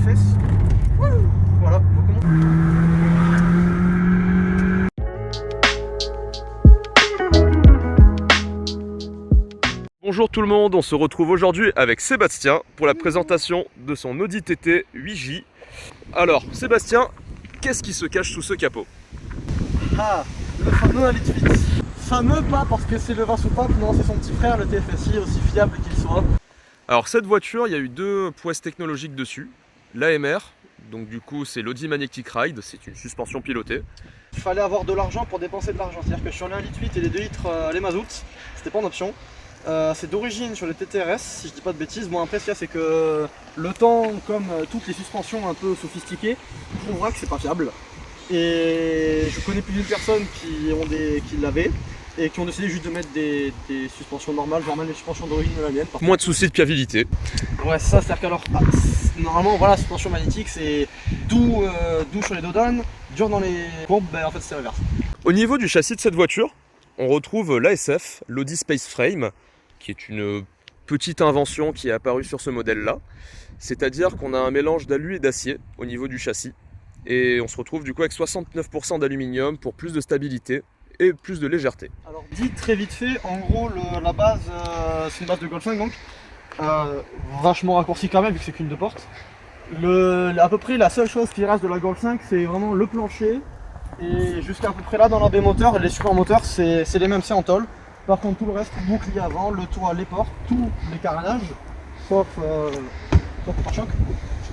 fesses. Voilà, on commence. Bonjour tout le monde, on se retrouve aujourd'hui avec Sébastien pour la présentation de son Audi TT 8J. Alors Sébastien, qu'est-ce qui se cache sous ce capot? Ah, le fameux 1,8 litres. Fameux pas parce que c'est le 20 soupape, non c'est son petit frère le TFSI, aussi fiable qu'il soit. Alors cette voiture, il y a eu deux prouesses technologiques dessus. L'AMR, donc du coup c'est l'Audi Magnetic Ride, c'est une suspension pilotée. Il fallait avoir de l'argent pour dépenser de l'argent, c'est-à-dire que sur les 1,8 litres et les 2 litres les mazout, c'était pas en option. C'est d'origine sur les TTRS, si je dis pas de bêtises. Bon après ce qu'il y a c'est que le temps, comme toutes les suspensions un peu sophistiquées, prouvera que c'est pas fiable. Et je connais plus d'une personne qui l'avait et qui ont décidé juste de mettre des suspensions normales, genre même les suspensions d'origine de la mienne. Moins de soucis de fiabilité. Ouais ça, c'est-à-dire qu'alors, normalement voilà, la suspension magnétique c'est doux sur les dodanes, dur dans les pompes, ben en fait c'est l'inverse. Au niveau du châssis de cette voiture, on retrouve l'ASF, l'Audi Space Frame, qui est une petite invention qui est apparue sur ce modèle-là. C'est-à-dire qu'on a un mélange d'alu et d'acier au niveau du châssis. Et on se retrouve du coup avec 69% d'aluminium pour plus de stabilité et plus de légèreté. Alors dit très vite fait, en gros la base, c'est une base de Golf 5 donc, vachement raccourcie quand même vu que c'est qu'une 2 portes. À peu près la seule chose qui reste de la Golf 5 c'est vraiment le plancher. Et jusqu'à peu près là dans la baie moteur et les supports moteurs c'est les mêmes, c'est en tôle. Par contre tout le reste, bouclier avant, le toit, les portes, tous les carénages, sauf le pare-choc.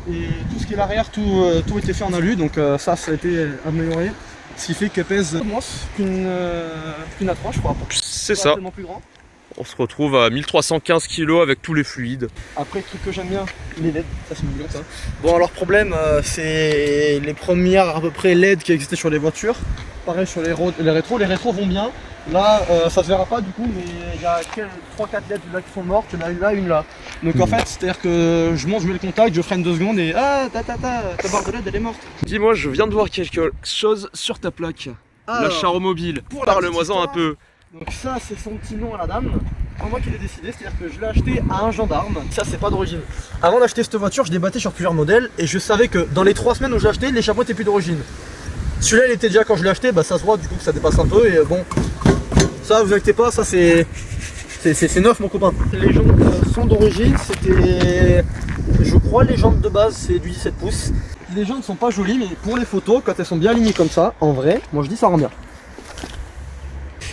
Et tout ce qui est l'arrière, tout était fait en alu, donc ça a été amélioré. Ce qui fait qu'elle pèse moins qu'une A3 je crois. C'est ça. Plus grand. On se retrouve à 1315 kg avec tous les fluides. Après, le truc que j'aime bien, les LED, ça c'est mignon ça. Bon, alors problème, c'est les premières à peu près LED qui existaient sur les voitures. Pareil sur les rétros vont bien. Là, ça se verra pas du coup, mais il y a 3-4 LED là qui sont mortes, il y en a une là, une là. Donc en fait, c'est à dire que je monte, je mets le contact, je freine 2 secondes et ta barre de LED elle est morte. Dis-moi, je viens de voir quelque chose sur ta plaque. La Charomobile. Parle-moi-en un peu. Donc ça c'est son petit nom à la dame, c'est moi qui l'ai décidé, c'est-à-dire que je l'ai acheté à un gendarme, ça c'est pas d'origine. Avant d'acheter cette voiture, je débattais sur plusieurs modèles et je savais que dans les 3 semaines où je l'ai acheté, l'échappement était plus d'origine. Celui-là il était déjà quand je l'ai acheté, bah ça se voit du coup que ça dépasse un peu et bon, ça vous inquiétez pas, ça c'est neuf mon copain. Les jantes sont d'origine, c'était, je crois les jantes de base c'est du 17 pouces. Les jantes sont pas jolies mais pour les photos, quand elles sont bien alignées comme ça, en vrai, moi je dis ça rend bien.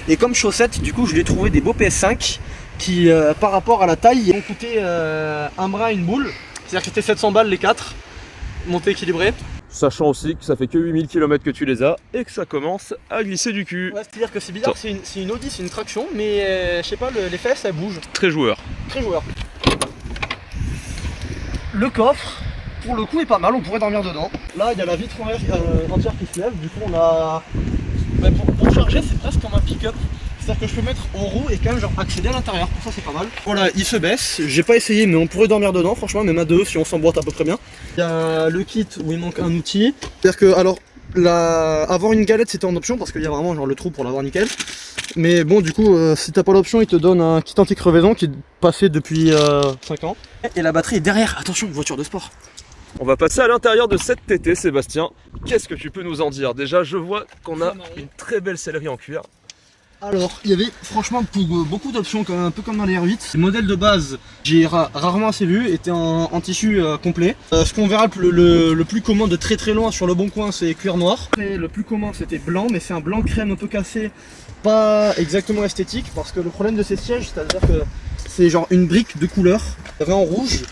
Et comme chaussettes, du coup, je lui ai trouvé des beaux PS5 qui, par rapport à la taille, ont coûté un bras une boule. C'est-à-dire que c'était 700 balles les 4, montée équilibrée. Sachant aussi que ça fait que 8000 km que tu les as et que ça commence à glisser du cul. Ouais, c'est-à-dire que c'est bizarre, c'est une Audi, c'est une traction, mais je sais pas, les fesses elles bougent. Très joueur. Très joueur. Le coffre, pour le coup, est pas mal, on pourrait dormir dedans. Là, il y a la vitre entière qui se lève, du coup, on a. Pour charger, c'est presque comme un pick-up. C'est-à-dire que je peux mettre en roue et quand même genre accéder à l'intérieur. Pour ça, c'est pas mal. Voilà, il se baisse. J'ai pas essayé, mais on pourrait dormir dedans, franchement, même à deux si on s'emboîte à peu près bien. Il y a le kit où il manque un outil. C'est-à-dire que, alors, avoir une galette, c'était en option parce qu'il y a vraiment genre le trou pour l'avoir nickel. Mais bon, du coup, si t'as pas l'option, il te donne un kit anti-crevaison qui est passé depuis 5 ans. Et la batterie est derrière. Attention, une voiture de sport. On va passer à l'intérieur de cette TT, Sébastien. Qu'est-ce que tu peux nous en dire? Déjà, je vois qu'on a une très belle sellerie en cuir. Alors, il y avait franchement beaucoup d'options, un peu comme dans les R8. Les modèles de base, j'ai rarement assez vu, étaient en tissu complet. Ce qu'on verra le plus commun de très très loin sur le bon coin, c'est cuir noir. Et le plus commun, c'était blanc, mais c'est un blanc crème un peu cassé, pas exactement esthétique, parce que le problème de ces sièges, c'est-à-dire que c'est genre une brique de couleur, il y avait en rouge.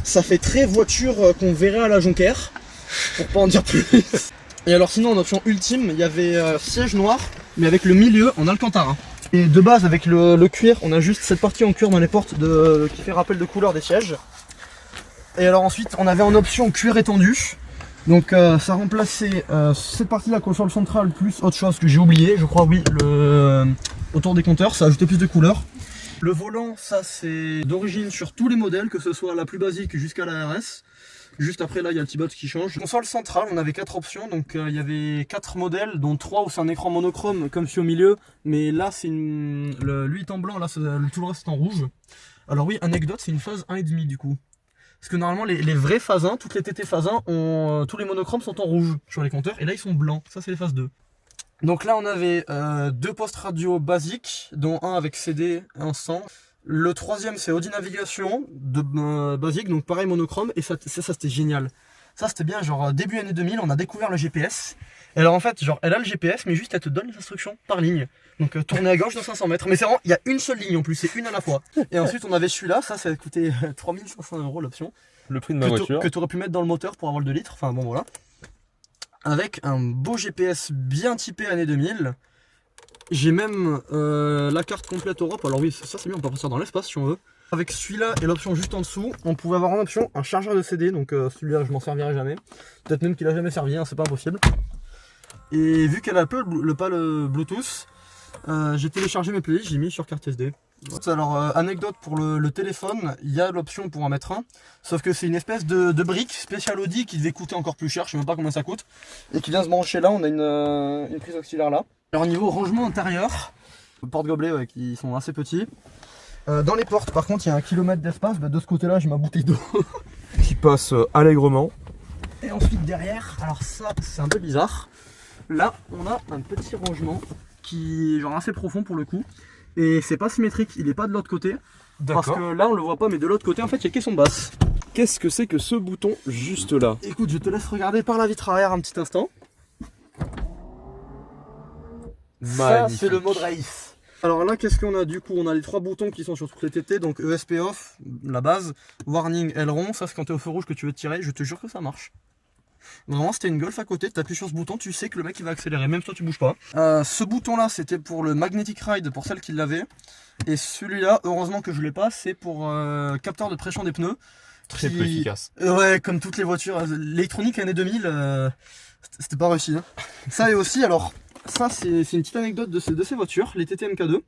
Ça fait très voiture qu'on verrait à la Jonquère, pour pas en dire plus. Et alors sinon en option ultime, il y avait siège noir, mais avec le milieu en alcantara. Et de base avec le cuir, on a juste cette partie en cuir dans les portes qui fait rappel de couleur des sièges. Et alors ensuite on avait en option cuir étendu. Donc ça remplaçait cette partie là console centrale plus autre chose que j'ai oublié, je crois oui, autour des compteurs, ça a ajouté plus de couleurs. Le volant, ça c'est d'origine sur tous les modèles, que ce soit la plus basique jusqu'à la RS. Juste après là il y a le petit bot qui change. Console centrale, on avait 4 options, donc il y avait 4 modèles, dont 3 où c'est un écran monochrome comme celui au milieu. Mais là c'est lui est en blanc, là tout le reste est en rouge. Alors oui, anecdote, c'est une phase 1,5 du coup. Parce que normalement les vrais phase 1, toutes les TT phase 1, tous les monochromes sont en rouge sur les compteurs. Et là ils sont blancs, ça c'est les phases 2. Donc là on avait 2 postes radio basiques, dont un avec CD, un sans. Le troisième c'est Audi Navigation de basique, donc pareil monochrome, et ça c'était génial. Ça c'était bien, genre début année 2000, on a découvert le GPS. Et alors en fait, genre elle a le GPS, mais juste elle te donne les instructions par ligne. Donc tourner à gauche dans 500 mètres. Mais c'est vraiment, il y a une seule ligne en plus, c'est une à la fois. Et ensuite on avait celui-là, ça a coûté 3500 € l'option. Le prix de ma voiture. Que tu aurais pu mettre dans le moteur pour avoir le 2 litres, enfin bon voilà. Avec un beau GPS bien typé année 2000. J'ai même la carte complète Europe, alors oui ça c'est bien, on peut passer dans l'espace si on veut. Avec celui-là et l'option juste en dessous, on pouvait avoir en option un chargeur de CD, donc celui-là je m'en servirai jamais. Peut-être même qu'il a jamais servi, hein, c'est pas impossible. Et vu qu'elle a pas le Bluetooth, j'ai téléchargé mes playlists, j'ai mis sur carte SD. Alors anecdote pour le téléphone, il y a l'option pour en mettre un, sauf que c'est une espèce de brique spéciale Audi qui devait coûter encore plus cher, je sais même pas combien ça coûte, et qui vient se brancher là, on a une prise auxiliaire là. Alors niveau rangement intérieur, porte-gobelets ouais, qui sont assez petits. Dans les portes par contre il y a 1 km d'espace, de ce côté là j'ai ma bouteille d'eau qui passe allègrement. Et ensuite derrière, alors ça c'est un peu bizarre, là on a un petit rangement qui est genre assez profond pour le coup. Et c'est pas symétrique, il est pas de l'autre côté. Parce que là on le voit pas, mais de l'autre côté en fait il y a caisson basse. Qu'est-ce que c'est que ce bouton juste là? Écoute, je te laisse regarder par la vitre arrière un petit instant. Ça c'est le mode race. Alors là qu'est-ce qu'on a du coup? On a les 3 boutons qui sont sur toutes les TT, donc ESP off, la base, warning, aileron, ça c'est quand t'es au feu rouge que tu veux tirer, je te jure que ça marche. Vraiment c'était une Golf à côté, tu appuies sur ce bouton, tu sais que le mec il va accélérer, même toi tu bouges pas. Ce bouton là c'était pour le Magnetic Ride, pour celle qui l'avait. Et celui-là, heureusement que je l'ai pas, c'est pour capteur de pression des pneus. Très peu efficace. Ouais, comme toutes les voitures, l'électronique année 2000, c'était pas réussi. Hein. Ça et aussi, alors ça c'est une petite anecdote de ces voitures, les TT MK2.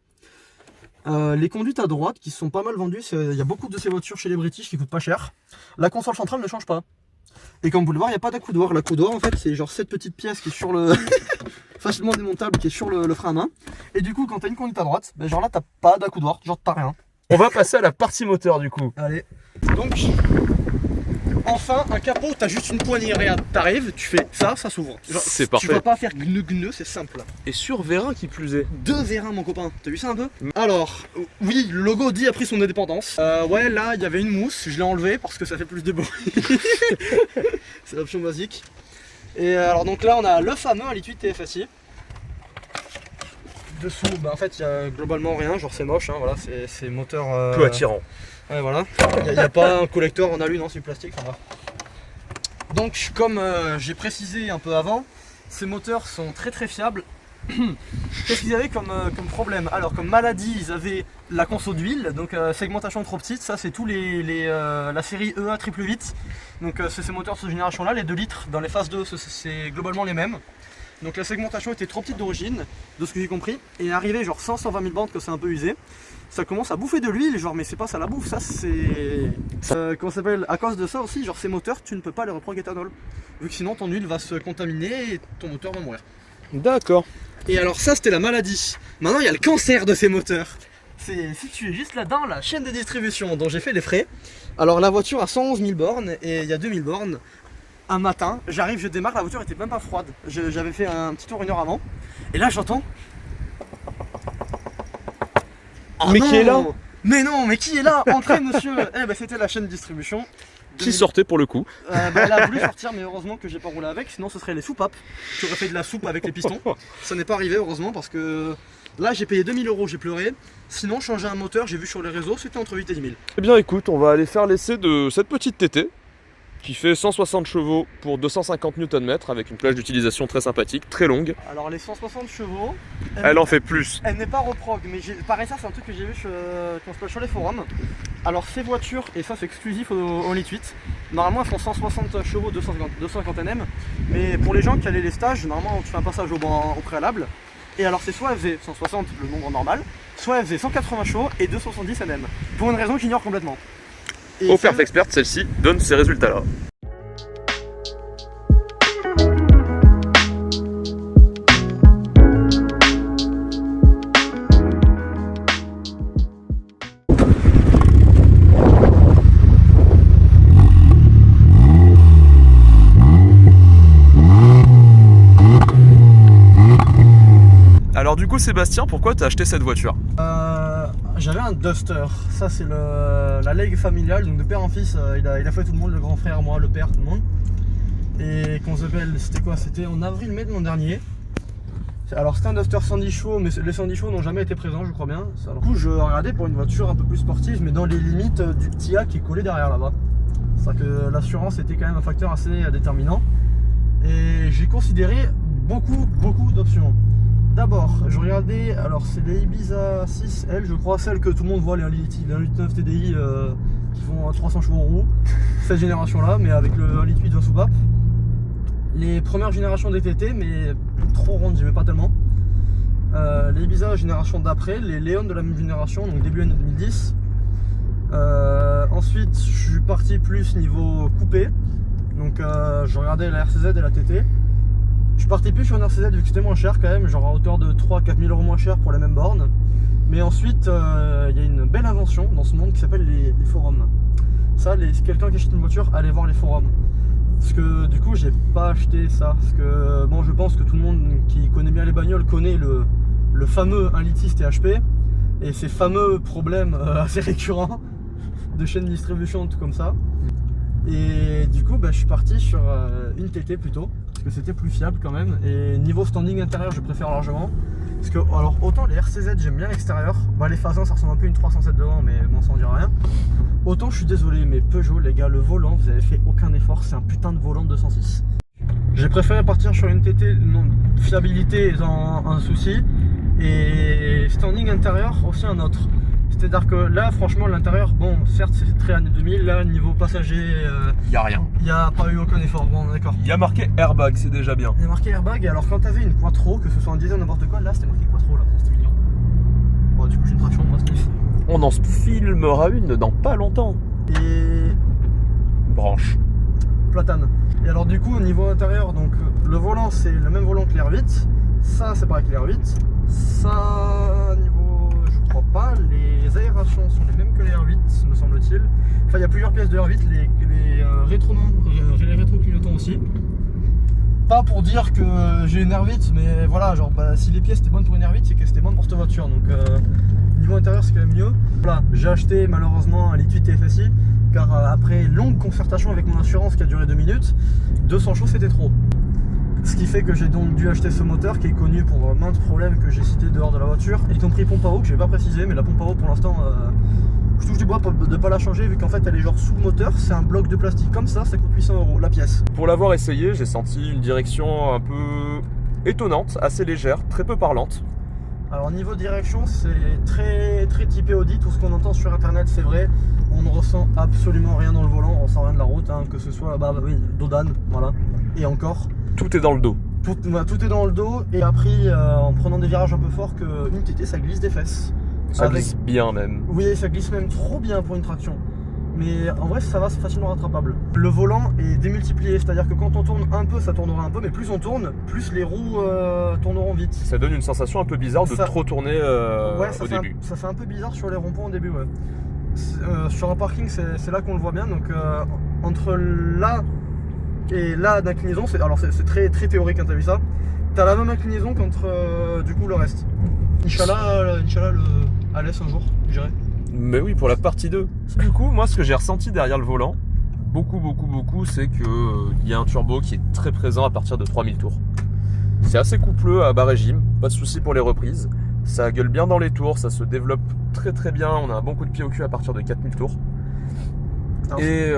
Les conduites à droite qui sont pas mal vendues, il y a beaucoup de ces voitures chez les British qui coûtent pas cher. La console centrale ne change pas. Et comme vous le voyez, il n'y a pas d'accoudoir. L'accoudoir en fait c'est genre cette petite pièce qui est sur le facilement démontable, qui est sur le frein à main. Et du coup quand t'as une conduite à droite, ben genre là t'as pas d'accoudoir, genre t'as rien. On va passer à la partie moteur du coup. Allez. Donc enfin un capot, t'as juste une poignée, regarde, t'arrives, tu fais ça s'ouvre. C'est parfait. Tu vas pas faire gneu, c'est simple. Et sur vérin qui plus est. 2 vérins mon copain, t'as vu ça un peu? Alors, oui, le logo Audi a pris son indépendance. Ouais, là il y avait une mousse, je l'ai enlevé parce que ça fait plus de bruit. C'est l'option basique. Et alors donc là on a le fameux 1,8 TFSI. Dessous, bah en fait il y a globalement rien, genre c'est moche, hein, voilà, c'est moteur... peu attirant. Ouais voilà, il n'y a pas un collecteur en alu, non c'est du plastique, enfin, donc comme j'ai précisé un peu avant, ces moteurs sont très fiables. Qu'est-ce qu'ils avaient comme problème? Alors comme maladie, ils avaient la conso d'huile, donc segmentation trop petite, ça c'est tous la série EA 888. Donc c'est ces moteurs de cette génération là, les 2 litres dans les phases 2 c'est globalement les mêmes. Donc la segmentation était trop petite d'origine, de ce que j'ai compris, et arrivé genre 100-120 000 bandes que c'est un peu usé, ça commence à bouffer de l'huile, genre mais c'est pas ça la bouffe, ça c'est... comment ça s'appelle? À cause de ça aussi, genre ces moteurs tu ne peux pas les reprendre éthanol, vu que sinon ton huile va se contaminer et ton moteur va mourir. D'accord. Et alors ça c'était la maladie, maintenant il y a le cancer de ces moteurs. C'est situé juste là-dedans, la chaîne de distribution dont j'ai fait les frais. Alors la voiture a 111 000 bornes et il y a 2000 bornes. Un matin, j'arrive, je démarre, la voiture était même pas froide. J'avais fait un petit tour 1 heure avant. Et là j'entends... Oh mais non, qui est là? Mais non, mais qui est là? Entrez monsieur. Eh ben c'était la chaîne de distribution. Qui sortait pour le coup. Elle a voulu sortir mais heureusement que j'ai pas roulé avec, sinon ce serait les soupapes. J'aurais fait de la soupe avec les pistons. Ça n'est pas arrivé heureusement parce que là j'ai payé 2000 €, j'ai pleuré. Sinon changer un moteur, j'ai vu sur les réseaux, c'était entre 8 et 10 000. Eh bien écoute, on va aller faire l'essai de cette petite TT qui fait 160 chevaux pour 250 Nm avec une plage d'utilisation très sympathique, très longue. Alors les 160 chevaux... Elle en fait plus. Elle n'est pas reprog, mais pareil ça c'est un truc que j'ai vu sur les forums. Alors ces voitures, et ça c'est exclusif au Lit 8, normalement elles font 160 chevaux, 250 Nm, mais pour les gens qui allaient les stages, normalement tu fais un passage au préalable, et alors c'est soit elle faisait 160, le nombre normal, soit elle faisait 180 chevaux et 270 Nm, pour une raison que j'ignore complètement. Et Au Perf Expert, celle-ci donne ces résultats-là. Alors du coup Sébastien, pourquoi t'as acheté cette voiture? J'avais un Duster, ça c'est la legs familiale, donc de père en fils, il a fait tout le monde, le grand frère, moi, le père, tout le monde. Et qu'on s'appelle, c'était quoi? C'était en avril-mai de l'an dernier. Alors c'était un Duster 110 chevaux, mais les 110 chevaux n'ont jamais été présents, je crois bien. Alors, du coup je regardais pour une voiture un peu plus sportive, mais dans les limites du petit A qui est collé derrière là-bas. C'est-à-dire que l'assurance était quand même un facteur assez déterminant. Et j'ai considéré beaucoup d'options. D'abord, je regardais, alors c'est les Ibiza 6L, je crois, celles que tout le monde voit, les 1.9 TDI qui font 300 chevaux en roue, cette génération-là, mais avec le 1.8 20 soupape. Les premières générations des TT, mais trop rondes, j'aimais pas tellement. Les Ibiza génération d'après, les Léon de la même génération, donc début année 2010. Ensuite, je suis parti plus niveau coupé, donc je regardais la RCZ et la TT. Je suis parti plus sur une RCZ vu que c'était moins cher quand même, genre à hauteur de 3-4 000 € moins cher pour la même borne. Mais ensuite, il y a une belle invention dans ce monde qui s'appelle les forums. Ça, si quelqu'un qui achète une voiture, allez voir les forums. Parce que du coup, j'ai pas acheté ça. Parce que bon, je pense que tout le monde qui connaît bien les bagnoles connaît le fameux 1 litre THP et ces fameux problèmes assez récurrents de chaîne de distribution, tout comme ça. Et du coup, je suis parti sur une TT plutôt, parce que c'était plus fiable quand même. Et niveau standing intérieur, je préfère largement. Parce que, alors, autant les RCZ, j'aime bien l'extérieur. Les Fazans, ça ressemble un peu à une 307 devant, mais bon, ça en dira rien. Autant, je suis désolé, mais Peugeot, les gars, le volant, vous avez fait aucun effort. C'est un putain de volant de 206. J'ai préféré partir sur une TT, non, fiabilité étant un souci. Et standing intérieur, aussi un autre. C'est-à-dire que là, franchement, l'intérieur, bon, certes, c'est très années 2000. Là, niveau passager, Y a rien. il n'y a pas eu aucun effort. Bon, d'accord. Il y a marqué airbag, c'est déjà bien. Il y a marqué airbag, et alors quand t'avais une Quattro, que ce soit un diesel ou n'importe quoi, là, c'était marqué Quattro, là, c'était mignon. Bon, du coup, j'ai une traction, moi, c'est On en filmera une dans pas longtemps. Et Branche. platane. Et alors, du coup, au niveau intérieur, donc, le volant, c'est le même volant que l'R8. Ça, c'est pareil que l'R8. Ça, niveau, je crois pas, les aérations sont les mêmes que les R8, me semble-t-il. Enfin, il y a plusieurs pièces de R8, les rétro-clignotants aussi. Pas pour dire que j'ai une R8, mais voilà, genre, si les pièces étaient bonnes pour une R8, c'est que c'était bon pour cette voiture. Donc, niveau intérieur, c'est quand même mieux. Voilà, j'ai acheté malheureusement un litre TFSI, car après longue concertation avec mon assurance qui a duré 2 minutes, 200 chevaux c'était trop. Ce qui fait que j'ai donc dû acheter ce moteur qui est connu pour maintes problèmes que j'ai cités dehors de la voiture, y compris pompe à eau que je vais pas préciser, mais la pompe à eau pour l'instant je touche du bois de ne pas la changer vu qu'en fait elle est genre sous le moteur, c'est un bloc de plastique comme ça coûte 800 € la pièce. Pour l'avoir essayé, j'ai senti une direction un peu étonnante, assez légère, très peu parlante. Alors niveau direction, c'est très typé Audi, tout ce qu'on entend sur internet c'est vrai, on ne ressent absolument rien dans le volant, on ressent rien de la route, que ce soit oui, Dodan, voilà, et encore. Tout est dans le dos. Tout est dans le dos et appris en prenant des virages un peu forts qu'une TT ça glisse des fesses. Ça glisse bien même. Oui, ça glisse même trop bien pour une traction. Mais en vrai ça va, c'est facilement rattrapable. Le volant est démultiplié, c'est-à-dire que quand on tourne un peu ça tournera un peu, mais plus on tourne, plus les roues tourneront vite. Ça donne une sensation un peu bizarre de trop tourner au début. Ça fait un peu bizarre sur les ronds-points au début, ouais. Sur un parking c'est là qu'on le voit bien, donc entre là et là d'inclinaison, c'est très théorique quand t'as vu ça. T'as la même inclinaison qu'entre du coup le reste. Inch'Allah à l'aise un jour, je dirais. Mais oui, pour la partie 2. Du coup, moi ce que j'ai ressenti derrière le volant, beaucoup, c'est que il y a un turbo qui est très présent à partir de 3000 tours. C'est assez coupleux à bas régime, pas de souci pour les reprises. Ça gueule bien dans les tours, ça se développe très bien, on a un bon coup de pied au cul à partir de 4000 tours. Et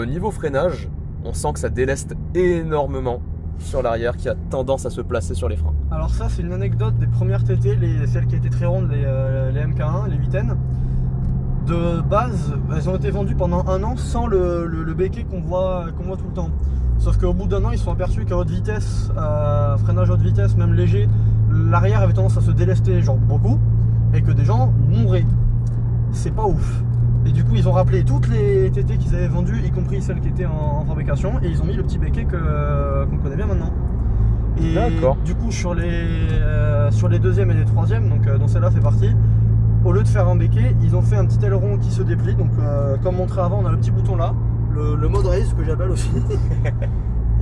niveau freinage, on sent que ça déleste énormément sur l'arrière qui a tendance à se placer sur les freins. Alors ça c'est une anecdote des premières TT, celles qui étaient très rondes, les MK1, les 8N. De base, elles ont été vendues pendant 1 an sans le béquet qu'on voit tout le temps. Sauf qu'au bout d'1 an, ils se sont aperçus qu'à haute vitesse, freinage à haute vitesse, même léger, l'arrière avait tendance à se délester genre beaucoup, et que des gens mouraient. C'est pas ouf. Et du coup, ils ont rappelé toutes les TT qu'ils avaient vendues, y compris celles qui étaient en fabrication, et ils ont mis le petit béquet qu'on connaît bien maintenant. Et du coup, sur les deuxièmes et les troisièmes, donc dont celle-là fait partie, au lieu de faire un béquet, ils ont fait un petit aileron qui se déplie. Donc, comme montré avant, on a le petit bouton là, le mode race que j'appelle aussi.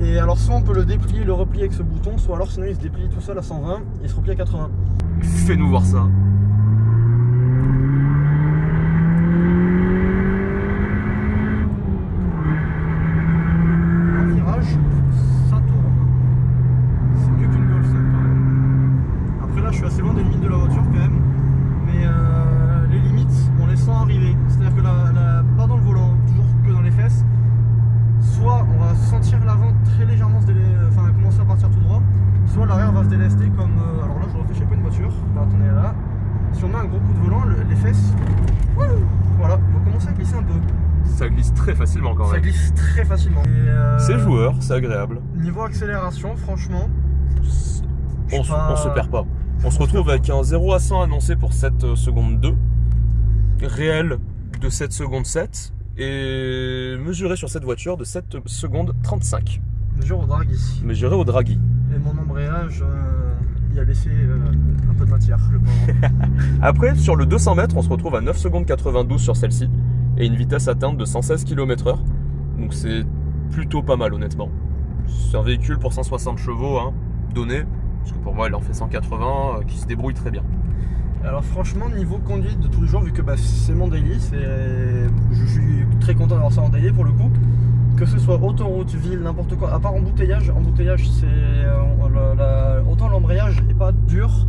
Et alors, soit on peut le déplier, le replier avec ce bouton, soit alors sinon il se déplie tout seul à 120, il se replie à 80. Fais-nous voir ça. Un virage, ça tourne. C'est mieux qu'une Golf 5 quand même. Après là, je suis assez loin des limites de la voiture quand même. Mais les limites, on les sent arriver. C'est-à-dire que pas dans le volant, toujours que dans les fesses. Soit on va sentir l'avant très légèrement commencer à partir tout droit, soit l'arrière va se délester comme... alors là je refais, je sais pas, une voiture. Bah, attendez là. Si on met un gros coup de volant, les fesses, voilà, vont commencer à glisser un peu. Ça glisse très facilement quand même. Ça glisse très facilement. C'est joueur, c'est agréable. Niveau accélération, franchement, On se perd pas. On se retrouve avec un 0 à 100 annoncé pour 7 secondes 2, réel de 7 secondes 7, et mesuré sur cette voiture de 7 secondes 35. mesure au draghi. Mesuré au draghi. Et mon embrayage y a laissé un peu de matière, le pauvre. Après, sur le 200 mètres, on se retrouve à 9 secondes 92 sur celle-ci, et une vitesse atteinte de 116 km/h. Donc c'est plutôt pas mal honnêtement. C'est un véhicule pour 160 chevaux, hein, donné, parce que pour moi il en fait 180, qui se débrouille très bien. Alors franchement, niveau conduite de tous les jours, vu que c'est mon daily, je suis très content d'avoir ça en daily pour le coup. Que ce soit autoroute, ville, n'importe quoi, à part embouteillage, autant l'embrayage est pas dur,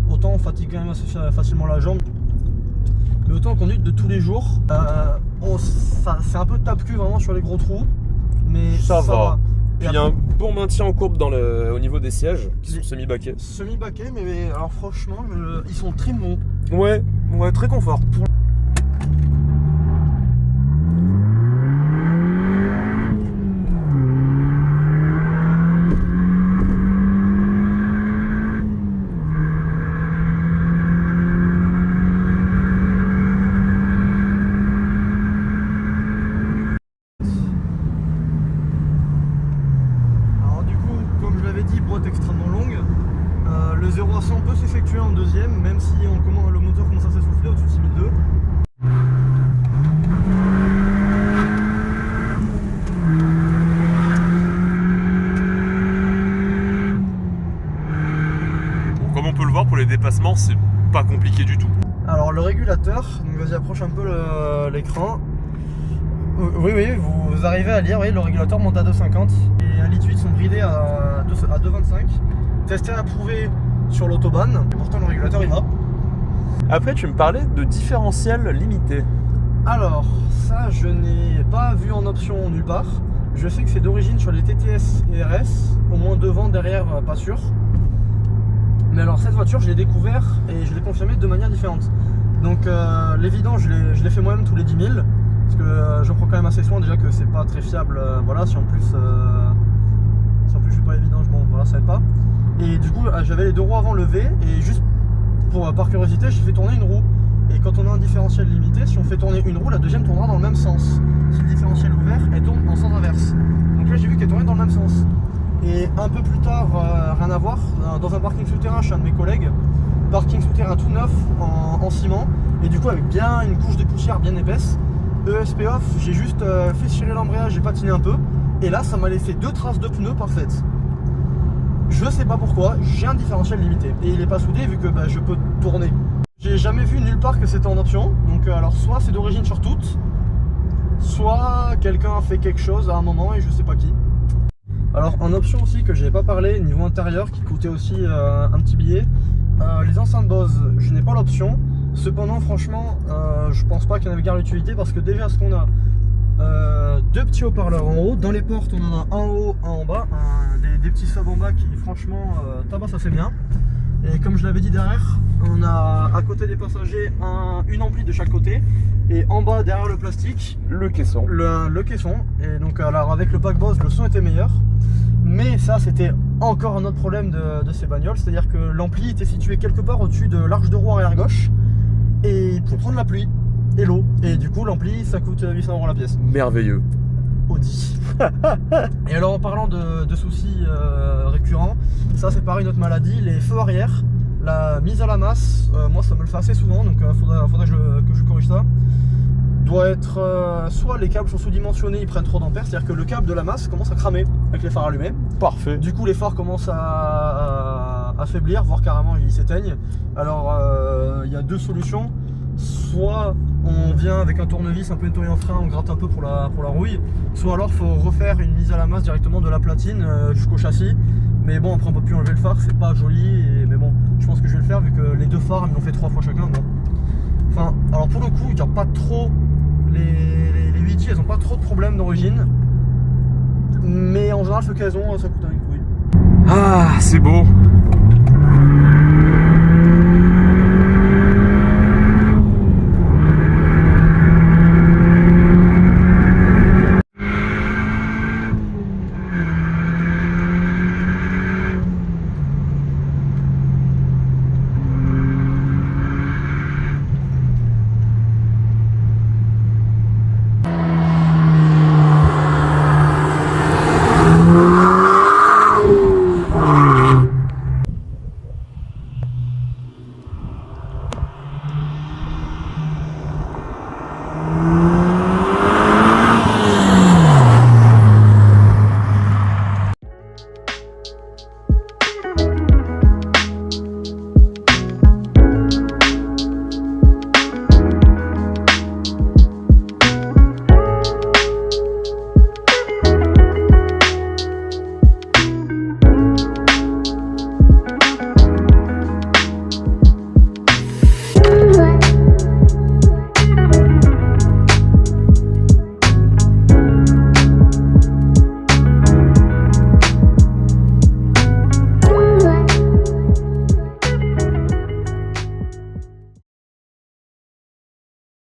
autant on fatigue quand même assez facilement la jambe. Mais autant en conduite de tous les jours, c'est un peu tape-cul vraiment sur les gros trous, mais ça va. Puis il y a un après, bon maintien en courbe au niveau des sièges, qui sont semi-baquets. Semi-baquets, mais alors franchement, ils sont très mous. Ouais, très confort. Extrêmement longue. Le 0 à 100 peut s'effectuer en deuxième, même si le moteur commence à s'essouffler au-dessus de 6002. Bon, comme on peut le voir, pour les dépassements, c'est pas compliqué du tout. Alors le régulateur, donc vas-y approche un peu l'écran. Oui, vous arrivez à lire, oui, le régulateur monte à 2,50 et à lit8 sont bridés à 2,25. Testé et approuvé sur l'autobahn, et pourtant le régulateur il va. Après, tu me parlais de différentiel limité. Alors, ça je n'ai pas vu en option nulle part. Je sais que c'est d'origine sur les TTS et RS, au moins devant, derrière, pas sûr. Mais alors cette voiture je l'ai découvert et je l'ai confirmé de manière différente. Donc les vidanges je l'ai fait moi-même tous les 10 000. Parce que je prends quand même assez soin déjà que c'est pas très fiable, voilà, si en plus je fais pas les vidanges, bon voilà, ça aide pas. Et du coup j'avais les deux roues avant levées et juste par curiosité j'ai fait tourner une roue. Et quand on a un différentiel limité, si on fait tourner une roue, la deuxième tournera dans le même sens. Si le différentiel est ouvert, elle tourne en sens inverse. Donc là j'ai vu qu'elle tournait dans le même sens. Et un peu plus tard, rien à voir, dans un parking souterrain chez un de mes collègues, parking souterrain tout neuf en ciment, et du coup avec bien une couche de poussière bien épaisse. ESP off, j'ai juste fait tirer l'embrayage, j'ai patiné un peu, et là ça m'a laissé 2 traces de pneus parfaites. Je sais pas pourquoi, j'ai un différentiel limité, et il est pas soudé vu que je peux tourner. J'ai jamais vu nulle part que c'était en option, donc alors soit c'est d'origine sur toutes, soit quelqu'un a fait quelque chose à un moment et je sais pas qui. Alors en option aussi que j'avais pas parlé, niveau intérieur qui coûtait aussi un petit billet, les enceintes Bose, je n'ai pas l'option. Cependant franchement je pense pas qu'il y en avait guère l'utilité parce que déjà ce qu'on a 2 petits haut-parleurs en haut, dans les portes on en a un en haut, un en bas, des petits subs en bas qui franchement tabassent assez bien. Et comme je l'avais dit derrière, on a à côté des passagers une ampli de chaque côté et en bas derrière le plastique le caisson. Le caisson. Et donc alors avec le pack Bose le son était meilleur. Mais ça c'était encore un autre problème de ces bagnoles, c'est-à-dire que l'ampli était situé quelque part au-dessus de l'arche de roue arrière gauche et pour prendre la pluie et l'eau. Et du coup l'ampli ça coûte 800 € la pièce. Merveilleux. Audi. Et alors en parlant de soucis récurrents, ça c'est pareil, une autre maladie, les feux arrière, la mise à la masse, moi ça me le fait assez souvent, donc faudrait que je corrige ça. Doit être soit les câbles sont sous-dimensionnés, ils prennent trop d'ampères, c'est-à-dire que le câble de la masse commence à cramer avec les phares allumés. Parfait. Du coup les phares commencent à affaiblir, voire carrément ils s'éteignent. Alors il y a deux solutions. Soit on vient avec un tournevis un peu nettoyer un frein, on gratte un peu pour la rouille, soit alors il faut refaire une mise à la masse directement de la platine jusqu'au châssis. Mais bon, après on peut plus enlever le phare, c'est pas joli, mais bon, je pense que je vais le faire vu que les deux phares ils me l'ont fait 3 fois chacun. Bon. Enfin, alors pour le coup, il n'y a pas trop, les VT elles ont pas trop de problèmes d'origine, mais en général ce qu'elles ont, ça coûte un coup. Ah, c'est beau.